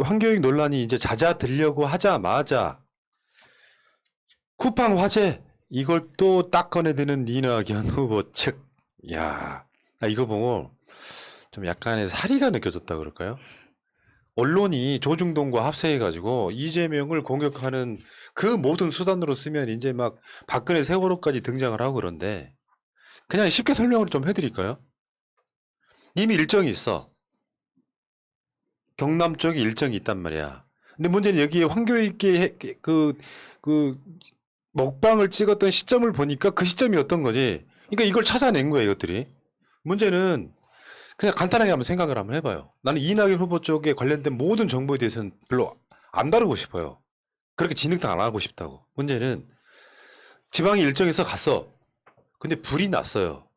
황교익 논란이 이제 잦아들려고 하자마자 쿠팡 화재 이걸 또 딱 꺼내드는 이낙연 후보 측. 야, 나 이거 보고 좀 약간의 사리가 느껴졌다 그럴까요? 언론이 조중동과 합세해가지고 이재명을 공격하는 그 모든 수단으로 쓰면 이제 막 박근혜 세월호까지 등장을 하고 그런데 그냥 쉽게 설명을 좀 해드릴까요? 이미 일정이 있어. 경남 쪽에 일정이 있단 말이야. 근데 문제는 여기에 황교익의 그 먹방을 찍었던 시점을 보니까 그 시점이었던 거지. 그러니까 이걸 찾아낸 거야, 이것들이. 문제는 그냥 간단하게 한번 생각을 한번 해봐요. 나는 이낙연 후보 쪽에 관련된 모든 정보에 대해서는 별로 안 다루고 싶어요. 그렇게 진흙탕 안 하고 싶다고. 문제는 지방이 일정에서 갔어. 근데 불이 났어요.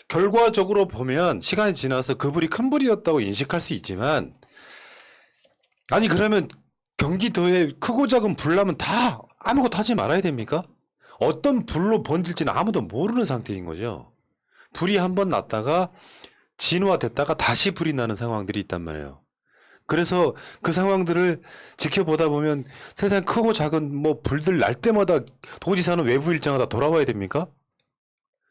결과적으로 보면 시간이 지나서 그 불이 큰 불이었다고 인식할 수 있지만 아니 그러면 경기도에 크고 작은 불 나면 다 아무것도 하지 말아야 됩니까? 어떤 불로 번질지는 아무도 모르는 상태인 거죠. 불이 한번 났다가 진화됐다가 다시 불이 나는 상황들이 있단 말이에요. 그래서 그 상황들을 지켜보다 보면 세상 크고 작은 뭐 불들 날 때마다 도지사는 외부 일정하다 돌아와야 됩니까?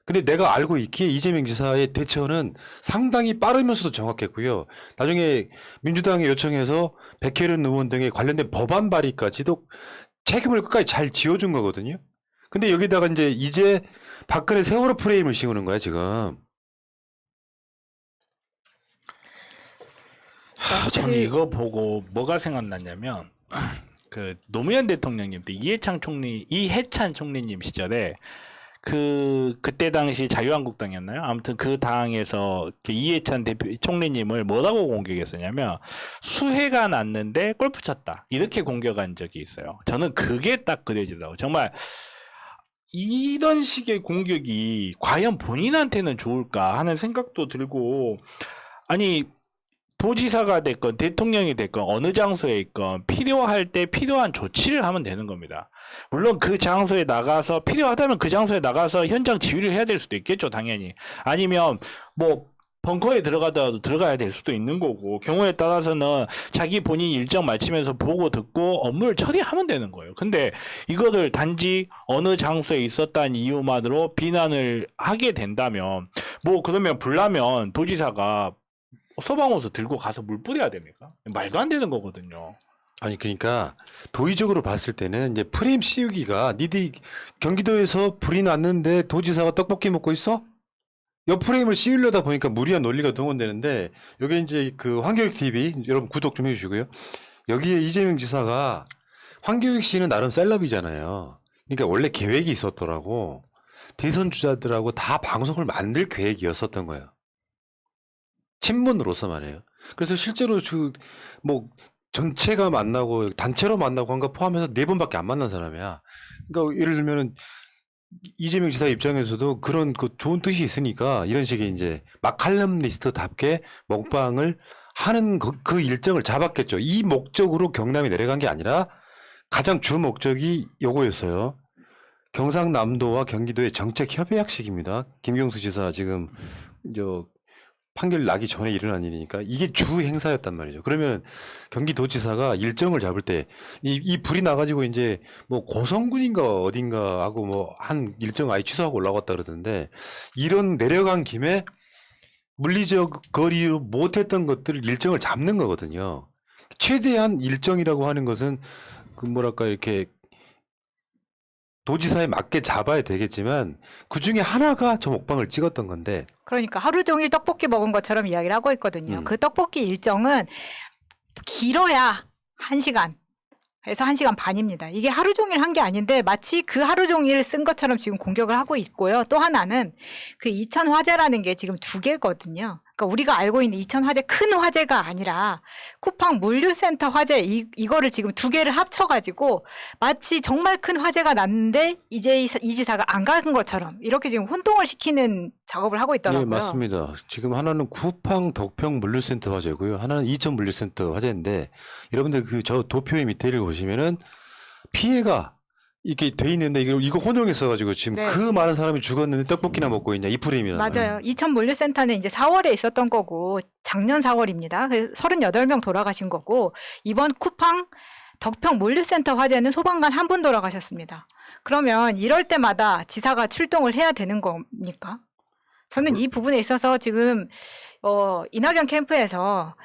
근데 내가 알고 있기에 이재명 지사의 대처는 상당히 빠르면서도 정확했고요. 나중에 민주당에 요청해서 백혜련 의원 등의 관련된 법안 발의까지도 책임을 끝까지 잘 지어준 거거든요. 근데 여기다가 이제 박근혜 세월호 프레임을 씌우는 거야, 지금. 저는 이거 보고 뭐가 생각났냐면 그 노무현 대통령님 때 이해찬 총리님 시절에 그때 당시 자유한국당이었나요? 아무튼 그 당에서 이해찬 총리님을 뭐라고 공격했었냐면 수해가 났는데 골프 쳤다 이렇게 공격한 적이 있어요. 저는 그게 딱 그려지더라고요. 정말 이런 식의 공격이 과연 본인한테는 좋을까 하는 생각도 들고 아니 도지사가 됐건 대통령이 됐건 어느 장소에 있건 필요할 때 필요한 조치를 하면 되는 겁니다. 물론 그 장소에 나가서 필요하다면 그 장소에 나가서 현장 지휘를 해야 될 수도 있겠죠, 당연히. 아니면 뭐 벙커에 들어가더라도 들어가야 될 수도 있는 거고 경우에 따라서는 자기 본인이 일정 마치면서 보고 듣고 업무를 처리하면 되는 거예요. 근데 이거를 단지 어느 장소에 있었다는 이유만으로 비난을 하게 된다면 뭐 그러면 불나면 도지사가 소방호수 들고 가서 물 뿌려야 됩니까? 말도 안 되는 거거든요. 아니 그러니까 도의적으로 봤을 때는 이제 프레임 씌우기가 니들이 경기도에서 불이 났는데 도지사가 떡볶이 먹고 있어? 옆 프레임을 씌우려다 보니까 무리한 논리가 동원되는데 여기 이제 그 황교익 TV 여러분 구독 좀 해주시고요. 여기에 이재명 지사가 황교익 씨는 나름 셀럽이잖아요. 그러니까 원래 계획이 있었더라고. 대선 주자들하고 다 방송을 만들 계획이었었던 거예요. 친문으로서 말이에요. 그래서 실제로 뭐 전체가 만나고 단체로 만나고 한 거 포함해서 4번밖에 안 만난 사람이야. 그러니까 예를 들면은 이재명 지사 입장에서도 그런 그 좋은 뜻이 있으니까 이런 식의 이제 마칼럼니스트답게 먹방을 하는 그 일정을 잡았겠죠. 이 목적으로 경남에 내려간 게 아니라 가장 주 목적이 요거였어요. 경상남도와 경기도의 정책 협약식입니다. 김경수 지사 지금 판결 나기 전에 일어난 일이니까 이게 주 행사였단 말이죠. 그러면 경기도지사가 일정을 잡을 때 이 불이 나가지고 이제 뭐 고성군인가 어딘가 하고 뭐 한 일정 아예 취소하고 올라갔다 그러던데 이런 내려간 김에 물리적 거리로 못했던 것들을 일정을 잡는 거거든요. 최대한 일정이라고 하는 것은 그 뭐랄까 이렇게 도지사에 맞게 잡아야 되겠지만 그 중에 하나가 저 먹방을 찍었던 건데 그러니까 하루 종일 떡볶이 먹은 것처럼 이야기를 하고 있거든요. 그 떡볶이 일정은 길어야 1시간. 그래서 1시간 반입니다. 이게 하루 종일 한 게 아닌데 마치 그 하루 종일 쓴 것처럼 지금 공격을 하고 있고요. 또 하나는 그 이천 화재라는 게 지금 2개거든요. 그러니까 우리가 알고 있는 이천 화재 큰 화재가 아니라 쿠팡 물류센터 화재 이거를 지금 2개를 합쳐가지고 마치 정말 큰 화재가 났는데 이제 이 지사가 안 간 것처럼 이렇게 지금 혼동을 시키는 작업을 하고 있더라고요. 네, 맞습니다. 지금 하나는 쿠팡 덕평 물류센터 화재고요. 하나는 이천 물류센터 화재인데 여러분들 그 저 도표의 밑에를 보시면은 피해가 이렇게 돼 있는데 이거 혼용했어가지고 지금 네. 그 많은 사람이 죽었는데 떡볶이나 먹고 있냐 이 프레임이란 맞아요. 이천 물류센터는 이제 4월에 있었던 거고 작년 4월입니다. 그래서 38명 돌아가신 거고 이번 쿠팡 덕평 물류센터 화재는 소방관 한 분 돌아가셨습니다. 그러면 이럴 때마다 지사가 출동을 해야 되는 겁니까? 저는 이 부분에 있어서 지금 이낙연 캠프에서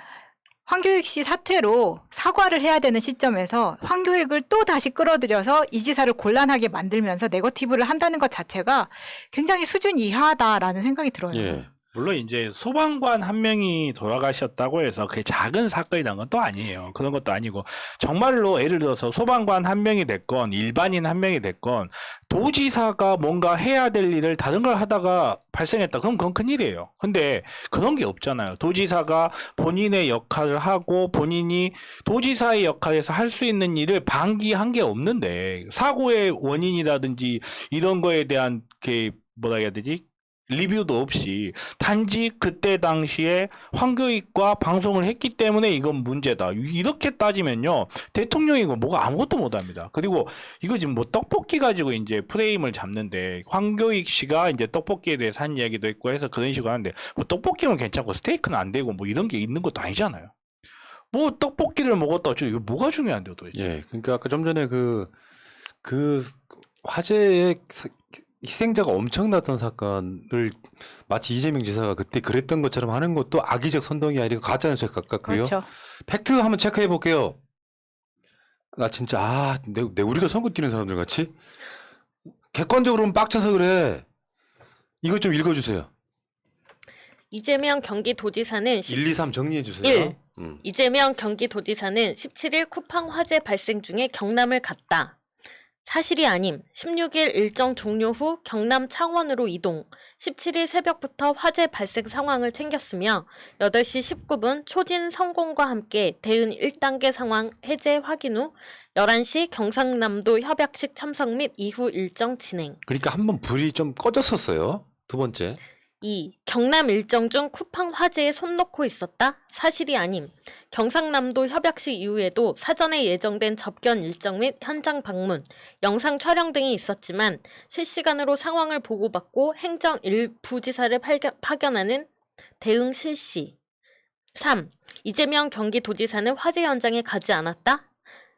황교익 씨 사퇴로 사과를 해야 되는 시점에서 황교익을 또 다시 끌어들여서 이 지사를 곤란하게 만들면서 네거티브를 한다는 것 자체가 굉장히 수준 이하다라는 생각이 들어요. 예. 물론 이제 소방관 한 명이 돌아가셨다고 해서 그게 작은 사건이 난 건 또 아니에요. 그런 것도 아니고 정말로 예를 들어서 소방관 한 명이 됐건 일반인 한 명이 됐건 도지사가 뭔가 해야 될 일을 다른 걸 하다가 발생했다. 그럼 그건 큰일이에요. 근데 그런 게 없잖아요. 도지사가 본인의 역할을 하고 본인이 도지사의 역할에서 할 수 있는 일을 방기한 게 없는데 사고의 원인이라든지 이런 거에 대한 게 뭐라 해야 되지? 리뷰도 없이 단지 그때 당시에 황교익과 방송을 했기 때문에 이건 문제다. 이렇게 따지면요. 대통령이 이거 뭐가 아무것도 못합니다. 그리고 이거 지금 뭐 떡볶이 가지고 이제 프레임을 잡는데 황교익 씨가 이제 떡볶이에 대해서 한 이야기도 있고 해서 그런 식으로 하는데 뭐 떡볶이는 괜찮고 스테이크는 안 되고 뭐 이런 게 있는 것도 아니잖아요. 뭐 떡볶이를 먹었다 어쩌고 이거 뭐가 중요한데요 도대체. 예. 그러니까 아까 좀 전에 그 화재의 희생자가 엄청났던 사건을 마치 이재명 지사가 그때 그랬던 것처럼 하는 것도 악의적 선동이 아니고 가짜뉴스에 가깝고요. 그렇죠. 팩트 한번 체크해 볼게요. 나 진짜 내 우리가 선거 뛰는 사람들 같이 객관적으로는 빡쳐서 그래. 이것 좀 읽어주세요. 이재명 경기도지사는 1, 2, 3 정리해 주세요. 1. 이재명 경기도지사는 17일 쿠팡 화재 발생 중에 경남을 갔다. 사실이 아님. 16일 일정 종료 후 경남 창원으로 이동. 17일 새벽부터 화재 발생 상황을 챙겼으며 8시 19분 초진 성공과 함께 대응 1단계 상황 해제 확인 후 11시 경상남도 협약식 참석 및 이후 일정 진행. 그러니까 한번 불이 좀 꺼졌었어요. 두 번째. 2. 경남 일정 중 쿠팡 화재에 손 놓고 있었다? 사실이 아님. 경상남도 협약식 이후에도 사전에 예정된 접견 일정 및 현장 방문, 영상 촬영 등이 있었지만 실시간으로 상황을 보고받고 행정 일부지사를 파견하는 대응 실시. 3. 이재명 경기도지사는 화재 현장에 가지 않았다?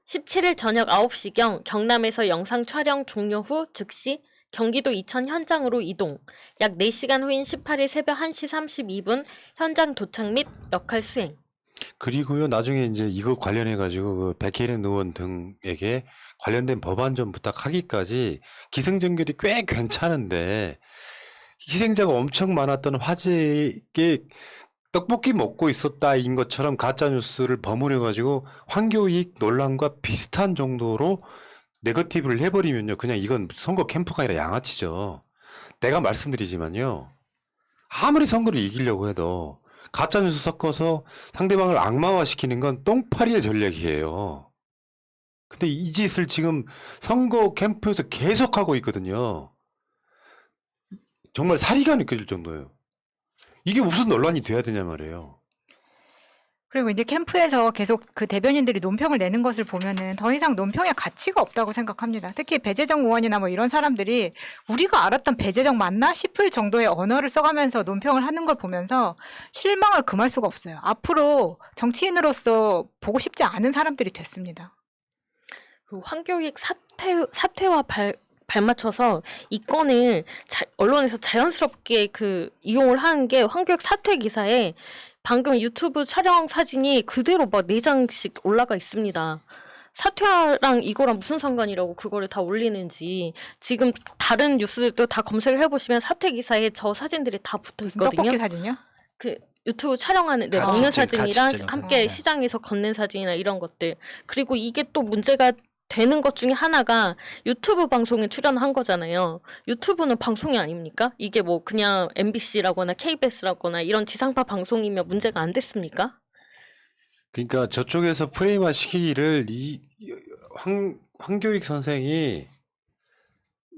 17일 저녁 9시경 경남에서 영상 촬영 종료 후 즉시 경기도 이천 현장으로 이동. 약 4시간 후인 18일 새벽 1시 32분 현장 도착 및 역할 수행. 그리고요, 나중에 이제 이거 관련해가지고 그 백혜련 의원 등에게 관련된 법안 좀 부탁하기까지 기승전결이 꽤 괜찮은데 희생자가 엄청 많았던 화재에 떡볶이 먹고 있었다인 것처럼 가짜뉴스를 버무려가지고 황교익 논란과 비슷한 정도로 네거티브를 해버리면요. 그냥 이건 선거 캠프가 아니라 양아치죠. 내가 말씀드리지만요. 아무리 선거를 이기려고 해도 가짜뉴스 섞어서 상대방을 악마화시키는 건 똥파리의 전략이에요. 근데 이 짓을 지금 선거 캠프에서 계속하고 있거든요. 정말 사리가 느껴질 정도예요. 이게 무슨 논란이 돼야 되냐 말이에요. 그리고 이제 캠프에서 계속 그 대변인들이 논평을 내는 것을 보면은 더 이상 논평의 가치가 없다고 생각합니다. 특히 배재정 의원이나 뭐 이런 사람들이 우리가 알았던 배재정 맞나 싶을 정도의 언어를 써가면서 논평을 하는 걸 보면서 실망을 금할 수가 없어요. 앞으로 정치인으로서 보고 싶지 않은 사람들이 됐습니다. 그 황교익 사태와 발맞춰서 이 건을 언론에서 자연스럽게 이용을 하는 게 황교익 사퇴 기사에 방금 유튜브 촬영 사진이 그대로 막 4장씩 올라가 있습니다. 사퇴랑 이거랑 무슨 상관이라고 그거를 다 올리는지 지금 다른 뉴스들도 다 검색을 해보시면 사퇴 기사에 저 사진들이 다 붙어 있거든요. 떡볶이 사진요? 그 유튜브 촬영하는 같이 먹는 찍은 사진이랑 사진. 함께 네. 시장에서 걷는 사진이나 이런 것들. 그리고 이게 또 문제가 되는 것 중에 하나가 유튜브 방송에 출연한 거잖아요. 유튜브는 방송이 아닙니까? 이게 뭐 그냥 MBC라거나 KBS라거나 이런 지상파 방송이면 문제가 안 됐습니까? 그러니까 저쪽에서 프레임화 시키기를 황교익 선생이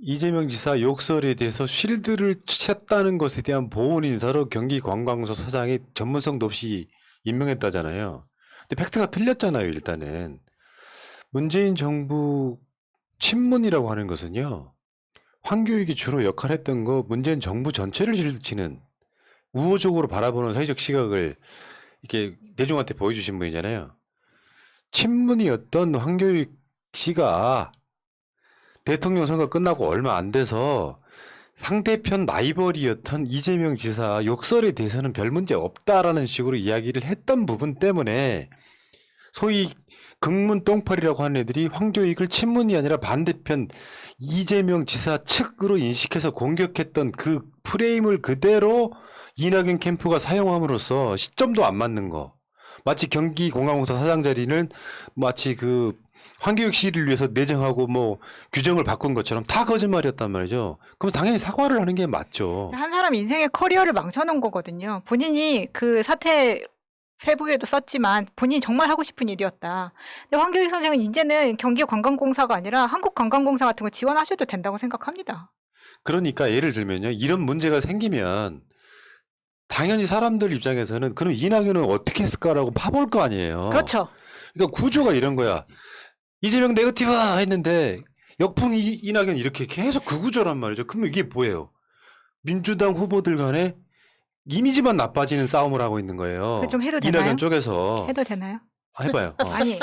이재명 지사 욕설에 대해서 쉴드를 쳤다는 것에 대한 보온 인사로 경기관광소 사장이 전문성도 없이 임명했다잖아요. 근데 팩트가 틀렸잖아요, 일단은. 문재인 정부 친문이라고 하는 것은요. 황교익이 주로 역할했던 거 문재인 정부 전체를 질치는 우호적으로 바라보는 사회적 시각을 이렇게 대중한테 보여주신 분이잖아요. 친문이었던 황교익 씨가 대통령 선거 끝나고 얼마 안 돼서 상대편 라이벌이었던 이재명 지사 욕설에 대해서는 별 문제 없다라는 식으로 이야기를 했던 부분 때문에 소위 극문 똥파리라고 하는 애들이 황교익을 친문이 아니라 반대편 이재명 지사 측으로 인식해서 공격했던 그 프레임을 그대로 이낙연 캠프가 사용함으로써 시점도 안 맞는 거. 마치 경기공항공사 사장 자리는 마치 그 황교익 씨를 위해서 내정하고 뭐 규정을 바꾼 것처럼 다 거짓말이었단 말이죠. 그럼 당연히 사과를 하는 게 맞죠. 한 사람 인생의 커리어를 망쳐놓은 거거든요. 본인이 그 사태 페북에도 썼지만 본인이 정말 하고 싶은 일이었다. 근데 황교익 선생은 이제는 경기관광공사가 아니라 한국관광공사 같은 거 지원하셔도 된다고 생각합니다. 그러니까 예를 들면요. 이런 문제가 생기면 당연히 사람들 입장에서는 그럼 이낙연은 어떻게 했을까라고 파볼 거 아니에요. 그렇죠. 그러니까 구조가 이런 거야. 이재명 네거티브 했는데 역풍 이낙연 이렇게 계속 그 구조란 말이죠. 그러면 이게 뭐예요? 민주당 후보들 간에 이미지만 나빠지는 싸움을 하고 있는 거예요. 그거 좀 해도 되나요? 이낙연 쪽에서. 해도 되나요? 해봐요.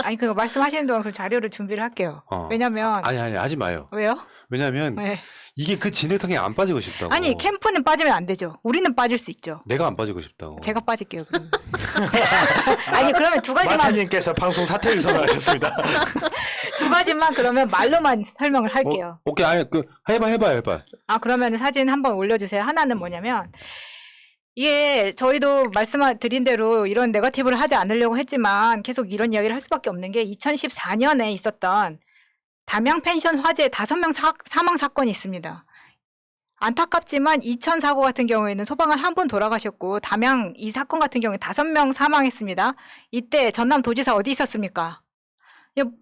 아니 그거 말씀하시는 동안 그 자료를 준비를 할게요. 왜냐면 아니 하지 마요. 왜요? 왜냐면 네. 이게 그 진흙탕에 안 빠지고 싶다고. 아니 캠프는 빠지면 안 되죠. 우리는 빠질 수 있죠. 내가 안 빠지고 싶다고. 제가 빠질게요. 그럼. 아니 그러면 두 가지만 마차님께서 방송 사퇴를 선언하셨습니다. 두 가지만 그러면 말로만 설명을 할게요. 오케이, 아니 그 해봐. 아 그러면 사진 한번 올려주세요. 하나는 뭐냐면 이게 저희도 말씀드린 대로 이런 네거티브를 하지 않으려고 했지만 계속 이런 이야기를 할 수밖에 없는 게 2014년에 있었던 담양 펜션 화재 5명 사망 사건이 있습니다. 안타깝지만 이천 사고 같은 경우에는 소방관 한 분 돌아가셨고 담양 이 사건 같은 경우에 5명 사망했습니다. 이때 전남도지사 어디 있었습니까?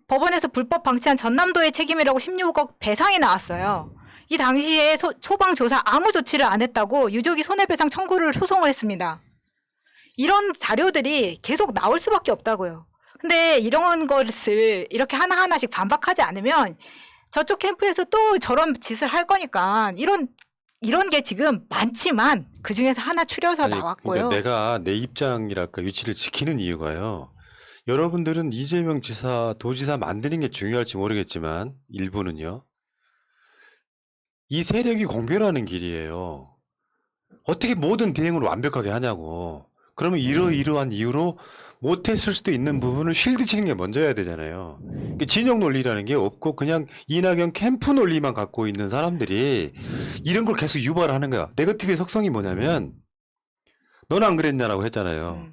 법원에서 불법 방치한 전남도의 책임이라고 16억 배상이 나왔어요. 이 당시에 소방조사 아무 조치를 안 했다고 유족이 손해배상 청구를 소송을 했습니다. 이런 자료들이 계속 나올 수밖에 없다고요. 근데 이런 것을 이렇게 하나하나씩 반박하지 않으면 저쪽 캠프에서 또 저런 짓을 할 거니까 이런 게 지금 많지만 그중에서 하나 추려서 아니, 나왔고요. 그러니까 내가 내 입장이랄까 위치를 지키는 이유가요. 여러분들은 이재명 지사, 도지사 만드는 게 중요할지 모르겠지만 일부는요. 이 세력이 공변하는 길이에요. 어떻게 모든 대응을 완벽하게 하냐고. 그러면 이러이러한 이유로 못했을 수도 있는 부분을 쉴드 치는 게 먼저여야 되잖아요. 진영 논리라는 게 없고 그냥 이낙연 캠프 논리만 갖고 있는 사람들이 이런 걸 계속 유발하는 거야. 네거티브의 속성이 뭐냐면 넌 안 그랬냐라고 했잖아요.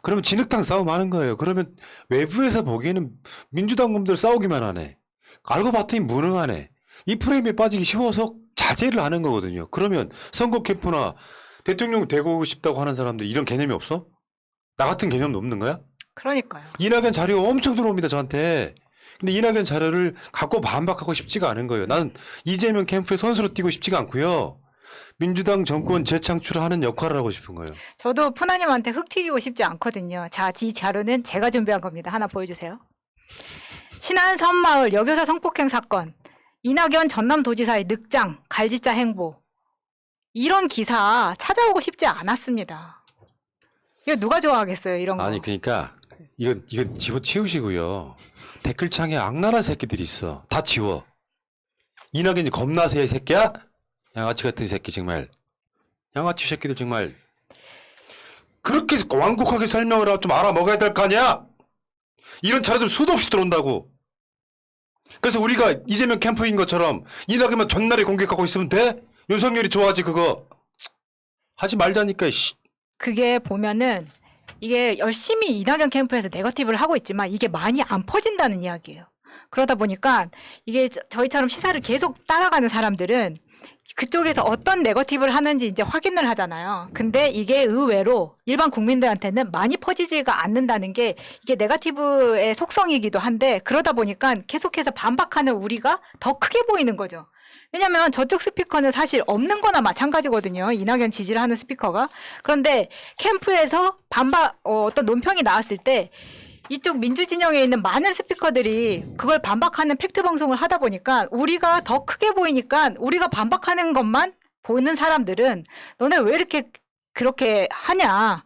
그러면 진흙탕 싸움 하는 거예요. 그러면 외부에서 보기에는 민주당 놈들 싸우기만 하네. 알고 봤더니 무능하네. 이 프레임에 빠지기 쉬워서 자제를 하는 거거든요. 그러면 선거 캠프나 대통령 되고 싶다고 하는 사람들 이런 개념이 없어? 나 같은 개념도 없는 거야? 그러니까요. 이낙연 자료 엄청 들어옵니다, 저한테. 근데 이낙연 자료를 갖고 반박하고 싶지가 않은 거예요. 나는 이재명 캠프에 선수로 뛰고 싶지가 않고요. 민주당 정권 재창출하는 역할을 하고 싶은 거예요. 저도 푸나님한테 흙 튀기고 싶지 않거든요. 자, 이 자료는 제가 준비한 겁니다. 하나 보여주세요. 신안 섬마을 여교사 성폭행 사건, 이낙연 전남도지사의 늑장, 갈짓자 행보. 이런 기사 찾아오고 싶지 않았습니다. 이거 누가 좋아하겠어요, 이런 거. 아니, 그러니까 이건 집어치우시고요. 댓글창에 악랄한 새끼들이 있어. 다 지워. 이낙연이 겁나세, 이 새끼야? 양아치 같은 새끼 정말. 양아치 새끼들 정말. 그렇게 완곡하게 설명을 하고 좀 알아먹어야 될 거 아니야? 이런 자료들 수도 없이 들어온다고. 그래서 우리가 이재명 캠프인 것처럼 이낙연만 전날에 공격하고 있으면 돼? 윤석열이 좋아하지 그거. 하지 말자니까. 씨. 그게 보면은 이게 열심히 이낙연 캠프에서 네거티브를 하고 있지만 이게 많이 안 퍼진다는 이야기예요. 그러다 보니까 이게 저희처럼 시사를 계속 따라가는 사람들은 그쪽에서 어떤 네거티브를 하는지 이제 확인을 하잖아요. 근데 이게 의외로 일반 국민들한테는 많이 퍼지지가 않는다는 게 이게 네거티브의 속성이기도 한데 그러다 보니까 계속해서 반박하는 우리가 더 크게 보이는 거죠. 왜냐면 저쪽 스피커는 사실 없는 거나 마찬가지거든요. 이낙연 지지를 하는 스피커가. 그런데 캠프에서 어떤 논평이 나왔을 때 이쪽 민주 진영에 있는 많은 스피커들이 그걸 반박하는 팩트 방송을 하다 보니까 우리가 더 크게 보이니까 우리가 반박하는 것만 보는 사람들은 너네 왜 이렇게 그렇게 하냐.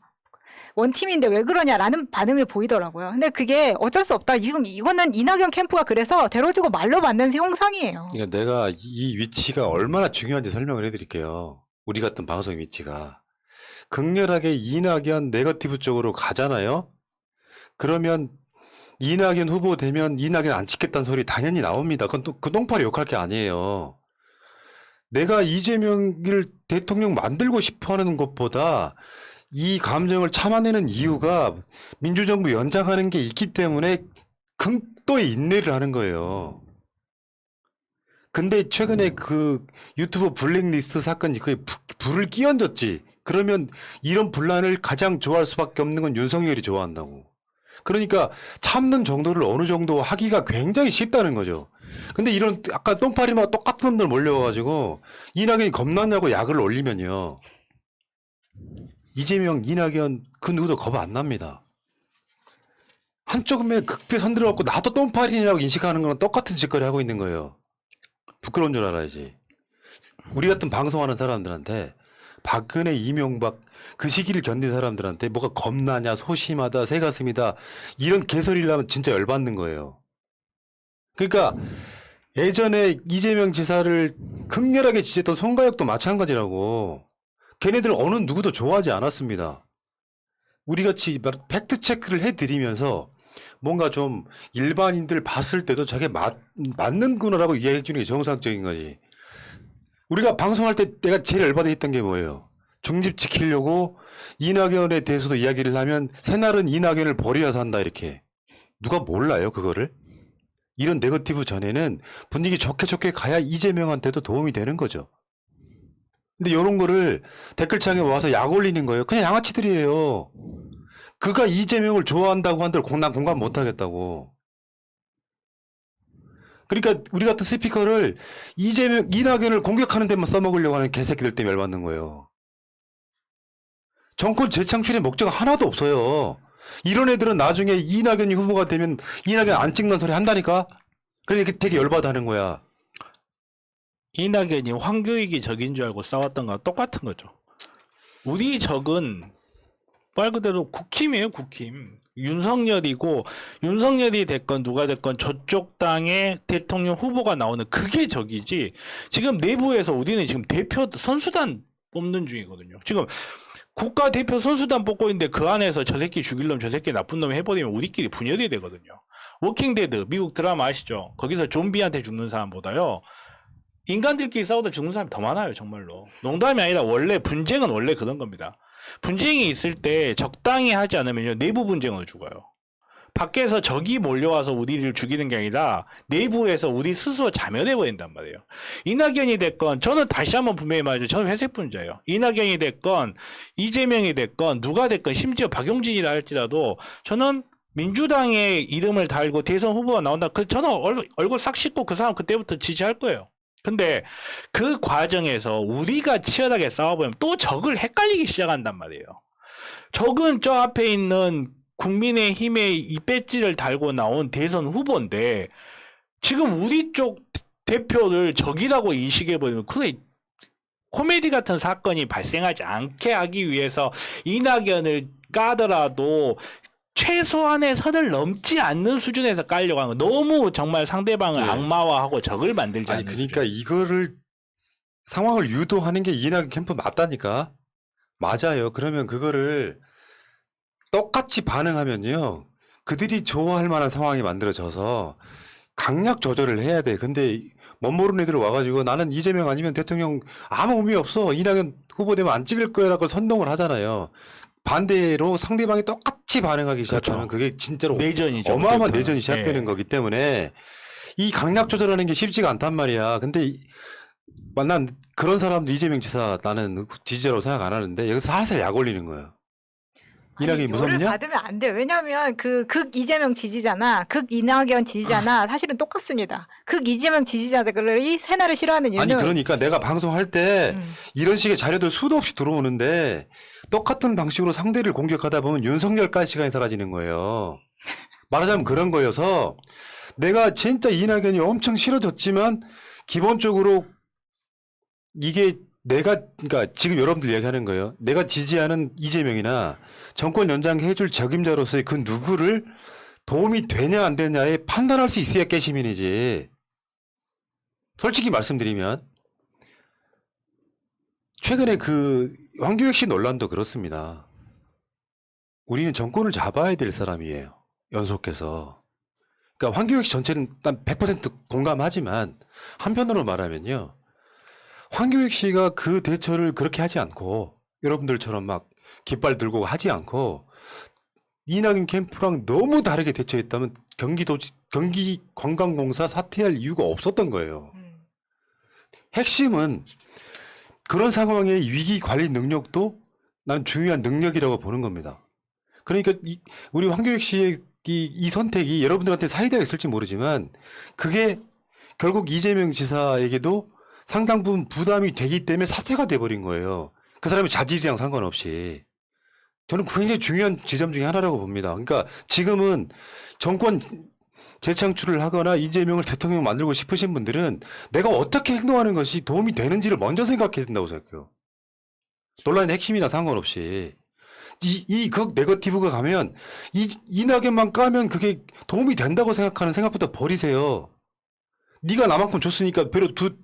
원팀인데 왜 그러냐라는 반응을 보이더라고요. 근데 그게 어쩔 수 없다. 지금 이거는 이낙연 캠프가 그래서 대로주고 말로 만든 형상이에요. 그러니까 내가 이 위치가 얼마나 중요한지 설명을 해드릴게요. 우리 같은 방송 위치가. 극렬하게 이낙연 네거티브 쪽으로 가잖아요. 그러면 이낙연 후보 되면 이낙연 안 찍겠다는 소리 당연히 나옵니다. 그건 또 그 똥파리 욕할 게 아니에요. 내가 이재명을 대통령 만들고 싶어 하는 것보다 이 감정을 참아내는 이유가 민주정부 연장하는 게 있기 때문에 극도의 인내를 하는 거예요. 근데 최근에 그 유튜브 블랙리스트 사건이 그게 불을 끼얹었지. 그러면 이런 분란을 가장 좋아할 수밖에 없는 건 윤석열이 좋아한다고. 그러니까 참는 정도를 어느 정도 하기가 굉장히 쉽다는 거죠. 근데 이런 아까 똥파리마다 똑같은 놈들 몰려와가지고 이낙연이 겁나냐고 약을 올리면요. 이재명, 이낙연 그 누구도 겁 안 납니다. 한쪽에 극비에 선들어갖고 나도 똥파리라고 인식하는 거랑 똑같은 짓거리 하고 있는 거예요. 부끄러운 줄 알아야지. 우리 같은 방송하는 사람들한테 박근혜, 이명박 그 시기를 견딘 사람들한테 뭐가 겁나냐, 소심하다, 새가슴이다 이런 개소리를 하면 진짜 열받는 거예요. 그러니까 예전에 이재명 지사를 극렬하게 지지했던 송가혁도 마찬가지라고. 걔네들 어느 누구도 좋아하지 않았습니다. 우리같이 팩트 체크를 해드리면서 뭔가 좀 일반인들 봤을 때도 저게 맞는구나라고 이야기해 주는 게 정상적인 거지. 우리가 방송할 때 내가 제일 열받아 했던 게 뭐예요? 중집 지키려고 이낙연에 대해서도 이야기를 하면 새날은 이낙연을 버려야 산다 이렇게. 누가 몰라요 그거를? 이런 네거티브 전에는 분위기 좋게 가야 이재명한테도 도움이 되는 거죠. 근데 이런 거를 댓글창에 와서 약 올리는 거예요. 그냥 양아치들이에요. 그가 이재명을 좋아한다고 한들 난 공감 못 하겠다고. 그러니까 우리 같은 스피커를 이낙연을 공격하는 데만 써먹으려고 하는 개새끼들 때문에 열받는 거예요. 정권 재창출의 목적 하나도 없어요. 이런 애들은 나중에 이낙연이 후보가 되면 이낙연 안 찍는 소리 한다니까? 그러니까 되게 열받아 하는 거야. 이낙연이 황교익이 적인 줄 알고 싸웠던 거랑 똑같은 거죠. 우리 적은 말 그대로 국힘이에요, 국힘. 윤석열이 됐건 누가 됐건 저쪽 당의 대통령 후보가 나오는 그게 적이지. 지금 내부에서 우리는 지금 대표 선수단 뽑는 중이거든요. 지금 국가대표 선수단 뽑고 있는데 그 안에서 저 새끼 죽일 놈, 저 새끼 나쁜 놈 해버리면 우리끼리 분열이 되거든요. 워킹데드, 미국 드라마 아시죠? 거기서 좀비한테 죽는 사람보다요. 인간들끼리 싸우다 죽는 사람이 더 많아요, 정말로. 농담이 아니라 분쟁은 원래 그런 겁니다. 분쟁이 있을 때 적당히 하지 않으면요, 내부 분쟁으로 죽어요. 밖에서 적이 몰려와서 우리를 죽이는 게 아니라 내부에서 우리 스스로 자멸해버린단 말이에요. 이낙연이 됐건, 저는 다시 한번 분명히 말하죠. 저는 회색분자예요. 이낙연이 됐건, 이재명이 됐건, 누가 됐건, 심지어 박용진이라 할지라도 저는 민주당의 이름을 달고 대선 후보가 나온다. 저는 얼굴 싹 씻고 그 사람 그때부터 지지할 거예요. 근데 그 과정에서 우리가 치열하게 싸워보면 또 적을 헷갈리기 시작한단 말이에요. 적은 저 앞에 있는 국민의힘의 이 배지를 달고 나온 대선 후보인데 지금 우리 쪽 대표를 적이라고 인식해버리면 그래 코미디 같은 사건이 발생하지 않게 하기 위해서 이낙연을 까더라도 최소한의 선을 넘지 않는 수준에서 깔려고 하는 거. 너무 정말 상대방을 네. 악마화하고 적을 만들지 않는 그러니까 수준. 이거를 상황을 유도하는 게 이낙연 캠프 맞다니까. 맞아요. 그러면 그거를 똑같이 반응하면요. 그들이 좋아할 만한 상황이 만들어져서 강약 조절을 해야 돼. 근데 멋 모르는 애들 와가지고 나는 이재명 아니면 대통령 아무 의미 없어. 이낙연 후보 되면 안 찍을 거야라고 선동을 하잖아요. 반대로 상대방이 똑같이 반응하기 시작하면 그렇죠. 그게 진짜로 내전이죠. 어마어마한 그때부터는. 내전이 시작되는 예. 거기 때문에 이 강약 조절하는 게 쉽지가 않단 말이야. 근데 난 그런 사람도 이재명 지사 나는 지지자라고 생각 안 하는데 여기서 살살 약 올리는 거예요. 이낙연이 열을 무섭냐? 받으면 안 돼요. 왜냐하면 그 극 이재명 지지자나 극 이낙연 지지자나 사실은 똑같습니다. 극 이재명 지지자들이 새날을 싫어하는 이유는 아니 그러니까 내가 방송할 때 이런 식의 자료들 수도 없이 들어오는데 똑같은 방식으로 상대를 공격하다 보면 윤석열 깔 시간이 사라지는 거예요. 말하자면 그런 거여서 내가 진짜 이낙연이 엄청 싫어졌지만 기본적으로 이게 내가 그러니까 지금 여러분들 이야기하는 거예요. 내가 지지하는 이재명이나 정권 연장해줄 적임자로서의 그 누구를 도움이 되냐 안 되냐에 판단할 수 있어야 깨시민이지. 솔직히 말씀드리면 최근에 그 황교익 씨 논란도 그렇습니다. 우리는 정권을 잡아야 될 사람이에요. 연속해서. 그러니까 황교익 씨 전체는 난 100% 공감하지만 한편으로 말하면요. 황교익 씨가 그 대처를 그렇게 하지 않고 여러분들처럼 막 깃발 들고 하지 않고 이낙연 캠프랑 너무 다르게 대처했다면 경기관광공사 사퇴할 이유가 없었던 거예요. 핵심은 그런 상황의 위기 관리 능력도 난 중요한 능력이라고 보는 겁니다. 그러니까 우리 황교익 씨의 이 선택이 여러분들한테 사이다가 있을지 모르지만 그게 결국 이재명 지사에게도 상당 부분 부담이 되기 때문에 사퇴가 돼버린 거예요. 그 사람의 자질이랑 상관없이. 저는 굉장히 중요한 지점 중에 하나라고 봅니다. 그러니까 지금은 정권 재창출을 하거나 이재명을 대통령 만들고 싶으신 분들은 내가 어떻게 행동하는 것이 도움이 되는지를 먼저 생각해야 된다고 생각해요. 논란의 핵심이나 상관없이. 극 네거티브가 가면 이낙연만 까면 그게 도움이 된다고 생각하는 생각부터 버리세요. 네가 나만큼 줬으니까 배로 두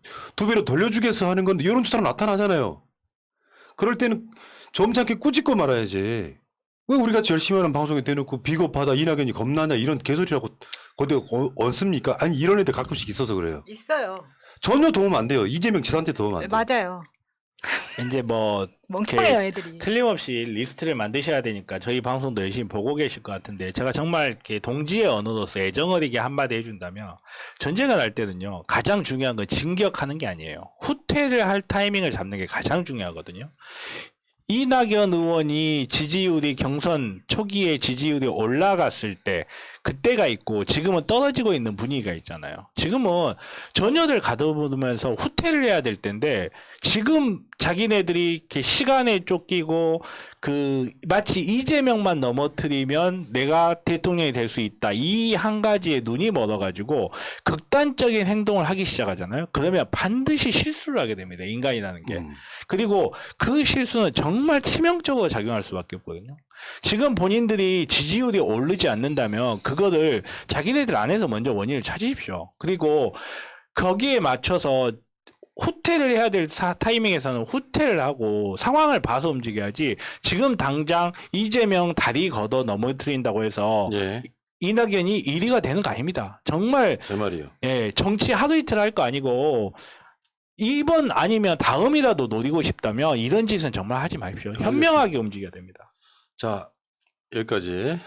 배로 돌려주겠어 하는 건데 이런 투사로 나타나잖아요. 그럴 때는 점잖게 꾸짖고 말아야지. 왜 우리같이 열심히 하는 방송에 대놓고 비겁하다 이낙연이 겁나냐 이런 개소리라고 거대 얹습니까? 아니 이런 애들 가끔씩 있어서 그래요. 있어요. 전혀 도움 안 돼요. 이재명 지사한테 도움 안 돼요. 맞아요. 이제 뭐 멍청해요 애들이. 틀림없이 리스트를 만드셔야 되니까 저희 방송도 열심히 보고 계실 것 같은데 제가 정말 이렇게 동지의 언어로서 애정어리게 한마디 해준다면 전쟁을 할 때는요 가장 중요한 건 진격하는 게 아니에요. 후퇴를 할 타이밍을 잡는 게 가장 중요하거든요. 이낙연 의원이 지지율이 경선 초기에 지지율이 올라갔을 때 그때가 있고 지금은 떨어지고 있는 분위기가 있잖아요. 지금은 전혀들 가둬보면서 후퇴를 해야 될 텐데 지금 자기네들이 이렇게 시간에 쫓기고 그 마치 이재명만 넘어뜨리면 내가 대통령이 될 수 있다. 이 한 가지에 눈이 멀어가지고 극단적인 행동을 하기 시작하잖아요. 그러면 반드시 실수를 하게 됩니다. 인간이라는 게. 그리고 그 실수는 정말 치명적으로 작용할 수밖에 없거든요. 지금 본인들이 지지율이 오르지 않는다면 그거를 자기네들 안에서 먼저 원인을 찾으십시오. 그리고 거기에 맞춰서 후퇴를 해야 될 타이밍에서는 후퇴를 하고 상황을 봐서 움직여야지 지금 당장 이재명 다리 걷어 넘어뜨린다고 해서 예, 이낙연이 1위가 되는 거 아닙니다. 정말 제 말이요. 예, 정치 하루 이틀 할 거 아니고 이번 아니면 다음이라도 노리고 싶다면 이런 짓은 정말 하지 마십시오. 현명하게 움직여야 됩니다. 자, 여기까지.